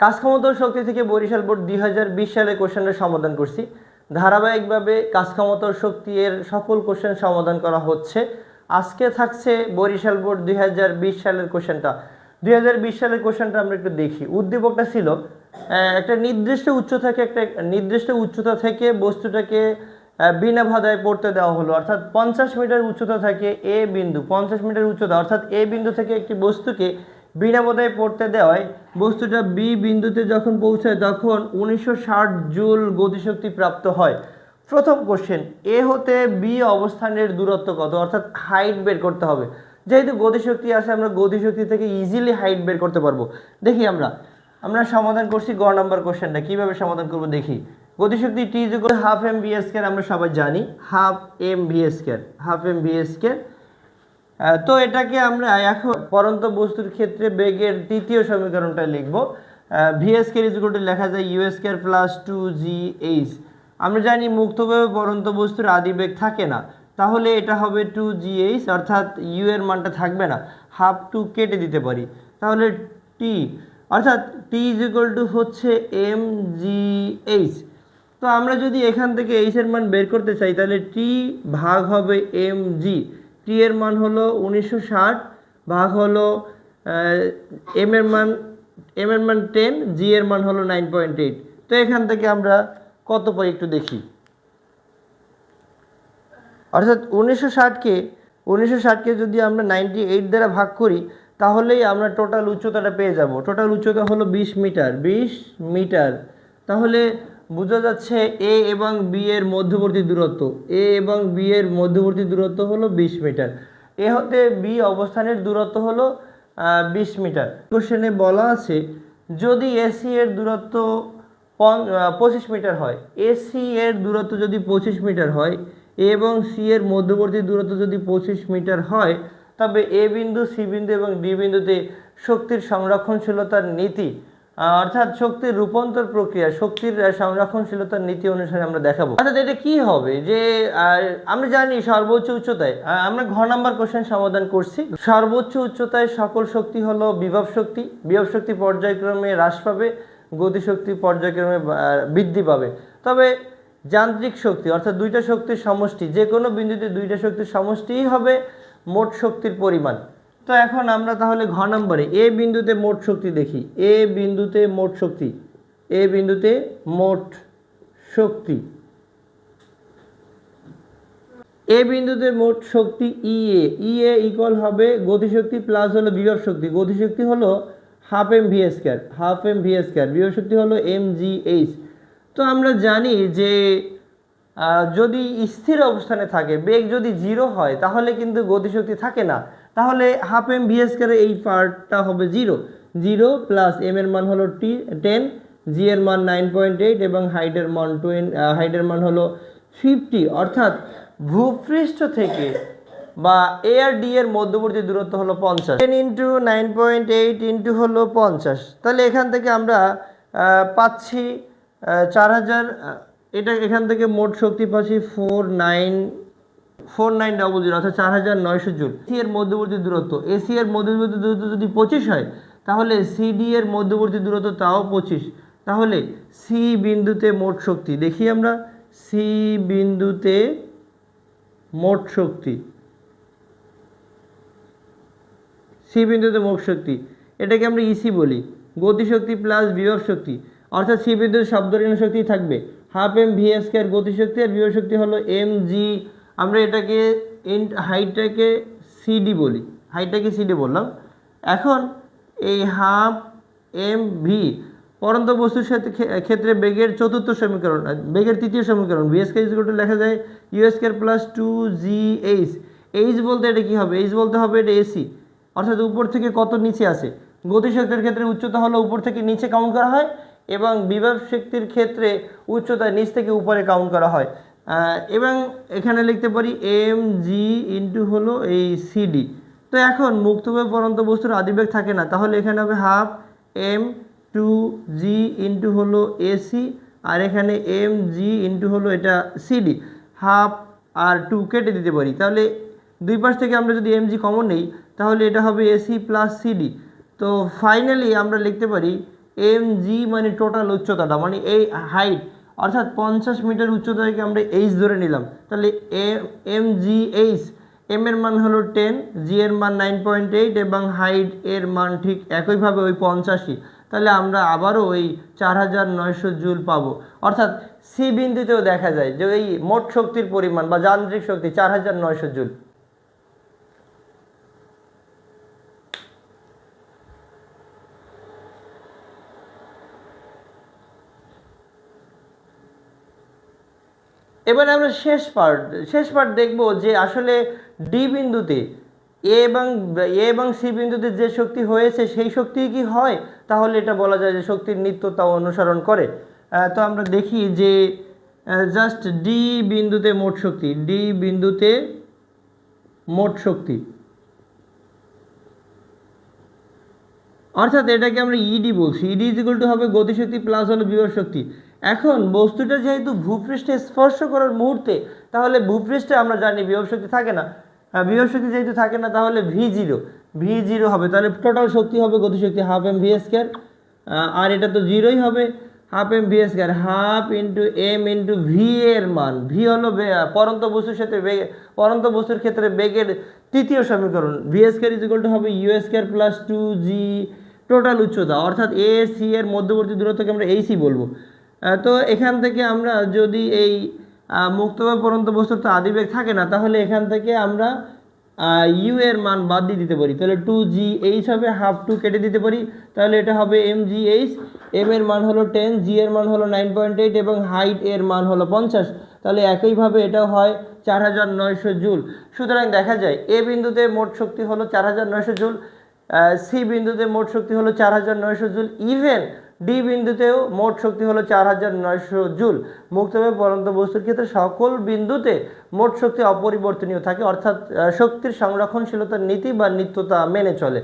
কাজ ক্ষমতা ও শক্তি থেকে বরিশাল বোর্ড 2020 সালের কোশ্চেনের সমাধান করছি। ধারাবাহিকভাবে কাজ ক্ষমতা ও শক্তি এর সকল কোশ্চেন সমাধান করা হচ্ছে। আজকে থাকছে বরিশাল বোর্ড 2020 সালের কোশ্চেনটা। 2020 সালের কোশ্চেনটা আমরা একটু দেখি। উদ্দীপকটা ছিল একটা নির্দিষ্ট উচ্চতা থেকে বস্তুটাকে বিনা বাধায় পড়তে দেওয়া হলো, অর্থাৎ 50 মিটার উচ্চতা থাকে এ বিন্দু, 50 মিটার উচ্চতা অর্থাৎ এ বিন্দু থেকে একটি বস্তুকে বিনা বাধায় পড়তে দেওয়ায় বস্তুটা বি বিন্দুতে যখন পৌঁছায় তখন 1960 জুল গতিশক্তি প্রাপ্ত হয়। প্রথম কোশ্চেন, এ হতে বি অবস্থানের দূরত্ব কত, অর্থাৎ হাইট বের করতে হবে। যেহেতু গতিশক্তি আছে আমরা গতিশক্তি থেকে ইজিলি হাইট বের করতে পারবো। দেখি আমরা সমাধান করছি গ নাম্বার কোশ্চেনটা। কিভাবে সমাধান করব দেখি। গতিশক্তি টি is equal half M V square, আমরা সবাই জানি হাফ এম ভি স্কয়ার। তো এটাকে আমরা এখন পরন্ত বস্তুর ক্ষেত্রে বেগের তৃতীয় সমীকরণটা লিখব। V square is equal two লেখা যায় ইউ স্কয়ার প্লাস 2gh। আমরা জানি মুক্তভাবে পরন্ত বস্তুর আদি বেগ থাকে না, তাহলে এটা হবে 2gh, অর্থাৎ ইউ এর মানটা থাকবে না, হাফ টু কেটে দিতে পারি, তাহলে টি অর্থাৎ টি ইজ ইকুয়াল টু হচ্ছে mgh। তো আমরা যদি এখান থেকে এইচ এর মান বের করতে চাই তাহলে টি ভাগ হবে mg। টি এর মান হলো 1960 ভাগ হলো এম এর মান 10, জি এর মান হলো 9.8। তো এখান থেকে আমরা কত পাই একটু দেখি। অর্থাৎ 1960কে যদি আমরা 98 দ্বারা ভাগ করি তাহলেই আমরা টোটাল উচ্চতাটা পেয়ে যাব। টোটাল উচ্চতা হলো 20 মিটার। তাহলে বোঝা যাচ্ছে এ এবং বি এর মধ্যবর্তী দূরত্ব হলো 20 মিটার। এ হতে বি অবস্থানের দূরত্ব হলো 20 মিটার। কোশ্চেনে বলা আছে যদি এসি এর দূরত্ব 25 মিটার হয়, এসি এর দূরত্ব যদি 25 মিটার হয় এবং সি এর মধ্যবর্তী দূরত্ব যদি 25 মিটার হয়, তবে এ বিন্দু, সি বিন্দু এবং ডি বিন্দুতে শক্তির সংরক্ষণশীলতার নীতি অর্থাৎ শক্তির রূপান্তর প্রক্রিয়া, শক্তির সংরক্ষণশীলতার নীতি অনুসারে আমরা দেখাবো। অর্থাৎ এটা কি হবে যে আমরা জানি সর্বোচ্চ উচ্চতায়, আমরা ঘ নাম্বার কোশ্চেন সমাধান করছি। সর্বোচ্চ উচ্চতায় সকল শক্তি হলো বিভব শক্তি পর্যায়ক্রমে হ্রাস পাবে, গতিশক্তি পর্যায়ক্রমে বৃদ্ধি পাবে। তবে যান্ত্রিক শক্তি অর্থাৎ দুইটা শক্তির সমষ্টি, যে কোনো বিন্দুতে দুইটা শক্তির সমষ্টিই হবে মোট শক্তির পরিমাণ। তো এখন আমরা তাহলে ঘ নম্বরে এ বিন্দুতে মোট শক্তি দেখি। এ বিন্দুতে মোট শক্তি ইএ ইকুয়াল হবে গতিশক্তি প্লাস হলো বিভব শক্তি। গতিশক্তি হলো হাফ এম ভি স্কয়ার, বিভব শক্তি হলো mgh। তো আমরা জানি যে যদি স্থির অবস্থানে থাকে, বেগ যদি 0 হয় তাহলে কিন্তু গতিশক্তি থাকে না, তাহলে হাফ এম ভি স্কয়ার এই পার্টটা হবে 0 প্লাস এম এর মান হলো 10, জি এর মান 9.8 এবং হাইটের মান হলো 50। অর্থাৎ ভূপৃষ্ঠ থেকে বা এ আর ডি এর মধ্যবর্তী দূরত্ব হলো 50। 10 ইন্টু 9.8 ইন্টু হলো 50, তাহলে এখান থেকে আমরা পাচ্ছি 4000। এটা এখান থেকে মোট শক্তি পাচ্ছি 4900, অর্থাৎ 4900 জুল। সি এর মধ্যবর্তী দূরত্ব, এসি এর মধ্যবর্তী দূরত্ব যদি 25 হয় তাহলে সিডি এর মধ্যবর্তী দূরত্ব তাও 25। তাহলে সি বিন্দুতে মোট শক্তি দেখি আমরা। সি বিন্দুতে মোট শক্তি এটাকে আমরা ইসি বলি, গতিশক্তি প্লাস বিভব শক্তি। অর্থাৎ সি বিন্দুতে শব্দ ঋণ শক্তি থাকবে হাফ এম ভি স্কয়ার গতিশক্তি, আর বিভব শক্তি হলো mg। আমরা এটাকে হাইটটাকে সিডি বললাম। এখন এই হাফ এম ভি পরন্ত বস্তুর ক্ষেত্রে বেগের তৃতীয় সমীকরণ V square is equal two লেখা যায় you square plus 2gh। H বলতে এটা কি হবে? এইচ বলতে হবে এটা এসি, অর্থাৎ উপর থেকে কত নিচে আছে। গতিশক্তির ক্ষেত্রে উচ্চতা হলো উপর থেকে নিচে কাউন্ট করা হয় এবং বিভব শক্তির ক্ষেত্রে উচ্চতা নিচ থেকে উপরে কাউন্ট করা হয়। এবং এখানে লিখতে পারি mg ইন্টু হলো এই সিডি। তো এখন মুক্তভাবে পরন্ত বস্তুর আদিবেগ থাকে না, তাহলে এখানে হবে হাফ এম 2g ইন্টু হলো এসি, আর এখানে mg ইন্টু হলো এটা সিডি। হাফ আর 2 কেটে দিতে পারি, তাহলে দুই পাশ থেকে আমরা যদি mg কমন নেই তাহলে এটা হবে এসি প্লাস সিডি। তো ফাইনালি আমরা লিখতে পারি এম জি মানে টোটাল উচ্চতাটা, মানে এই হাইট অর্থাৎ 50 মিটার উচ্চতাকে আমরা এইচ ধরে নিলাম, তাহলে এম জি এইচ, এম এর মান হলো 10, জি এর মান 9.8 এবং হাইট এর মান ঠিক একইভাবে ওই 85। তাহলে আমরা আবারও ওই 4900 জুল পাবো। অর্থাৎ সি বিন্দুতেও দেখা যায় যে এই মোট শক্তির পরিমাণ বা যান্ত্রিক শক্তি 4900 জুল। এবারে আমরা শেষ পার্ট দেখব যে আসলে ডি বিন্দুতে এ এবং সি বিন্দুতে যে শক্তি হয়েছে সেই শক্তি কি হয়, তাহলে এটা বলা যায় যে শক্তির নিত্যতা অনুসরণ করে। তো আমরা দেখি যে জাস্ট ডি বিন্দুতে মোট শক্তি অর্থাৎ এটাকে আমরা ইডি বলছি। ইডি ইজ ইকুয়াল টু হবে গতিশক্তি প্লাস হলো বিভব শক্তি। এখন বস্তুটা যেহেতু ভূপৃষ্ঠে স্পর্শ করার মুহূর্তে, তাহলে ভূপৃষ্ঠে আমরা জানি বিভব শক্তি থাকে না। বিভব শক্তি যেহেতু থাকে না, তাহলে ভি জিরো হবে। তাহলে টোটাল শক্তি হবে গতিশক্তি হাফ এম ভি স্কয়ার, আর এটা তো জিরোই হবে, half M V square, half into M into V এর মান। ভি হলো পরন্ত বস্তুর ক্ষেত্রে বেগের তৃতীয় সমীকরণ। V square is equal to হবে U square plus 2g total উচ্চতা, অর্থাৎ এ সি এর মধ্যবর্তী দূরত্বকে আমরা এইসি বলবো। তো এখান থেকে আমরা যদি এই মুক্ত বা পরন্ত বস্তুর তো আদিবেগ থাকে না, তাহলে এখান থেকে আমরা ইউ এর মান বাদ দিয়ে দিতে পারি। তাহলে 2g হবে, হাফ 2 কেটে দিতে পারি, তাহলে এটা হবে mgh। এম এর মান হলো 10, জি এর মান হলো 9.8 এবং হাইট এর মান হলো 50। তাহলে একইভাবে এটাও হয় 4900 জুল। সুতরাং দেখা যায় এ বিন্দুতে মোট শক্তি হলো 4900 জুল, সি বিন্দুতে মোট শক্তি হলো 4900 জুল, ইভেন ডি বিন্দুতেও মোট শক্তি হলো 4900 জুল। মুক্তভাবে পরন্ত বস্তুর ক্ষেত্রে সকল বিন্দুতে মোট শক্তি অপরিবর্তনীয় থাকে, অর্থাৎ শক্তির সংরক্ষণশীলতার নীতি বা নিত্যতা মেনে চলে।